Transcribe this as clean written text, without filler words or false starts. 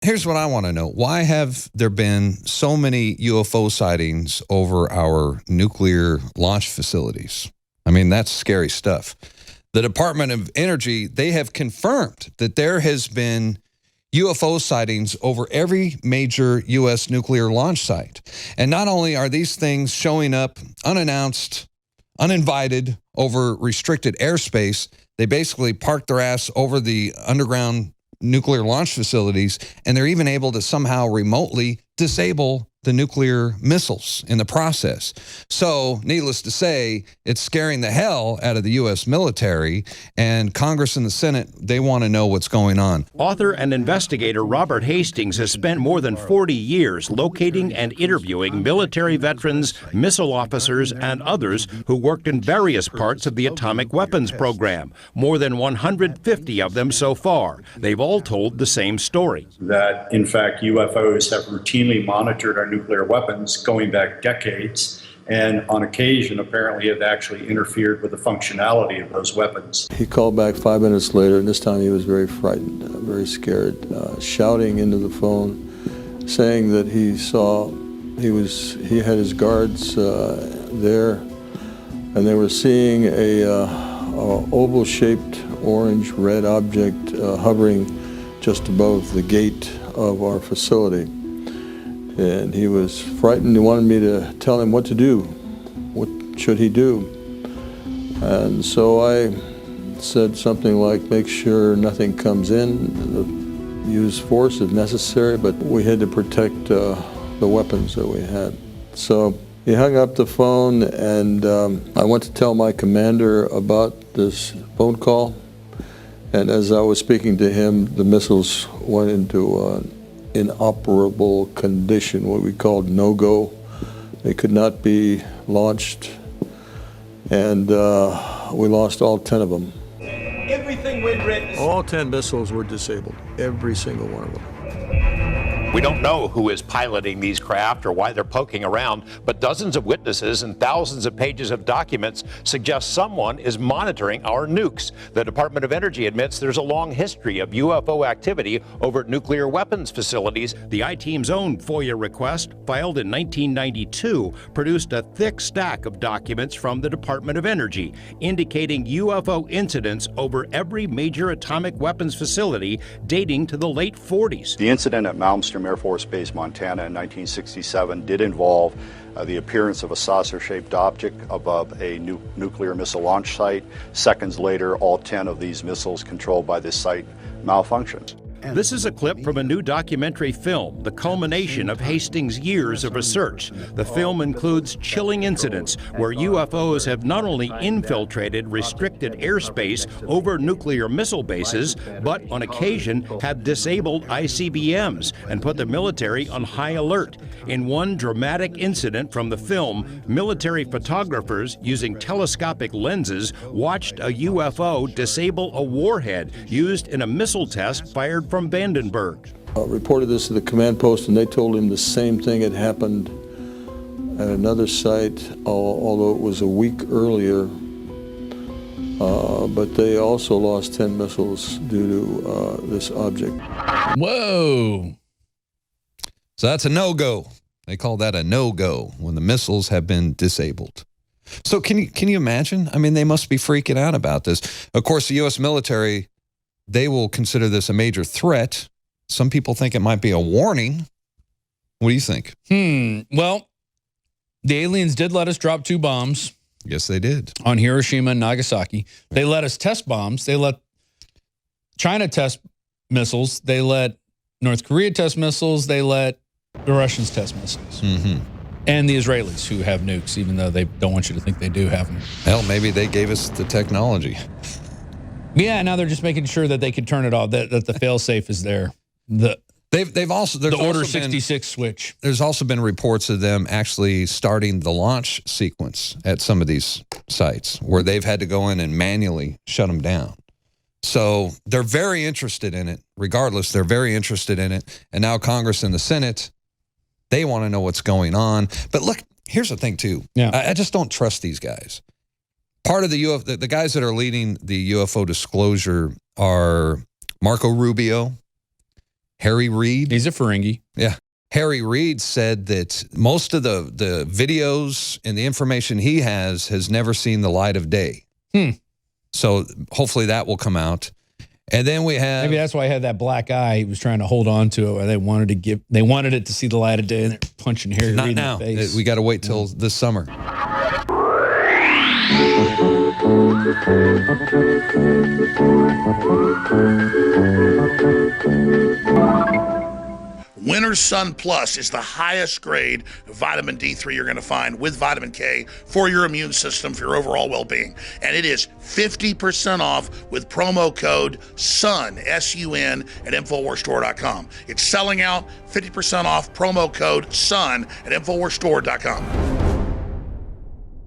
here's what I want to know. Why have there been so many UFO sightings over our nuclear launch facilities? I mean, that's scary stuff. The Department of Energy, they have confirmed that there has been UFO sightings over every major U.S. nuclear launch site. And not only are these things showing up unannounced, uninvited, over restricted airspace, they basically park their ass over the underground nuclear launch facilities, and they're even able to somehow remotely disable the nuclear missiles in the process. So, needless to say, it's scaring the hell out of the U.S. military, and Congress and the Senate, they want to know what's going on. Author and investigator Robert Hastings has spent more than 40 years locating and interviewing military veterans, missile officers, and others who worked in various parts of the atomic weapons program. More than 150 of them so far. They've all told the same story. That, in fact, UFOs have routinely monitored our nuclear weapons going back decades, and on occasion apparently have actually interfered with the functionality of those weapons. He called back 5 minutes later, and this time he was very frightened, very scared, shouting into the phone, saying that he had his guards there, and they were seeing a oval-shaped orange-red object hovering just above the gate of our facility. And he was frightened. He wanted me to tell him what to do. What should he do? And so I said something like, make sure nothing comes in, use force if necessary, but we had to protect the weapons that we had. So he hung up the phone, and I went to tell my commander about this phone call. And as I was speaking to him, the missiles went into inoperable condition, what we called no-go. They could not be launched, and we lost all 10 of them. Everything we'd written. All 10 missiles were disabled, every single one of them. We don't know who is piloting these craft or why they're poking around, but dozens of witnesses and thousands of pages of documents suggest someone is monitoring our nukes. The Department of Energy admits there's a long history of UFO activity over nuclear weapons facilities. The I-Team's own FOIA request, filed in 1992, produced a thick stack of documents from the Department of Energy, indicating UFO incidents over every major atomic weapons facility dating to the late 40s. The incident at Malmstrom Air Force Base, Montana in 1967 did involve the appearance of a saucer-shaped object above a nuclear missile launch site. Seconds later, all 10 of these missiles controlled by this site malfunctioned. This is a clip from a new documentary film, the culmination of Hastings' years of research. The film includes chilling incidents where UFOs have not only infiltrated restricted airspace over nuclear missile bases, but on occasion have disabled ICBMs and put the military on high alert. In one dramatic incident from the film, military photographers using telescopic lenses watched a UFO disable a warhead used in a missile test fired from Vandenberg. Reported this to the command post, and they told him the same thing had happened at another site, although it was a week earlier. But they also lost 10 missiles due to this object. Whoa. So that's a no-go. They call that a no-go when the missiles have been disabled. So can you imagine? I mean, they must be freaking out about this. Of course, the U.S. military, they will consider this a major threat. Some people think it might be a warning. What do you think? Well, the aliens did let us drop 2 bombs. Yes, they did. On Hiroshima and Nagasaki. They let us test bombs. They let China test missiles. They let North Korea test missiles. They let the Russians test missiles. And the Israelis, who have nukes, even though they don't want you to think they do have them. Hell, maybe they gave us the technology. Yeah, now they're just making sure that they can turn it off, that the fail-safe is there. They've also the Order 66 switch. There's also been reports of them actually starting the launch sequence at some of these sites where they've had to go in and manually shut them down. So they're very interested in it. Regardless, they're very interested in it. And now Congress and the Senate, they want to know what's going on. But look, here's the thing too. Yeah. I just don't trust these guys. Part of the guys that are leading the UFO disclosure are Marco Rubio Harry Reid. He's a Ferengi. Yeah. Harry Reid said that most of the videos and the information he has never seen the light of day. So hopefully that will come out. And then we have, maybe that's why he had that black eye. He was trying to hold on to it, or they wanted it to see the light of day, and they're punching Harry Reid in the face. We got to wait till this summer. Winter Sun Plus is the highest grade vitamin D3 you're going to find with vitamin K for your immune system, for your overall well-being. And it is 50% off with promo code SUN, S-U-N, at InfoWarsStore.com. It's selling out, 50% off, promo code SUN at InfoWarsStore.com.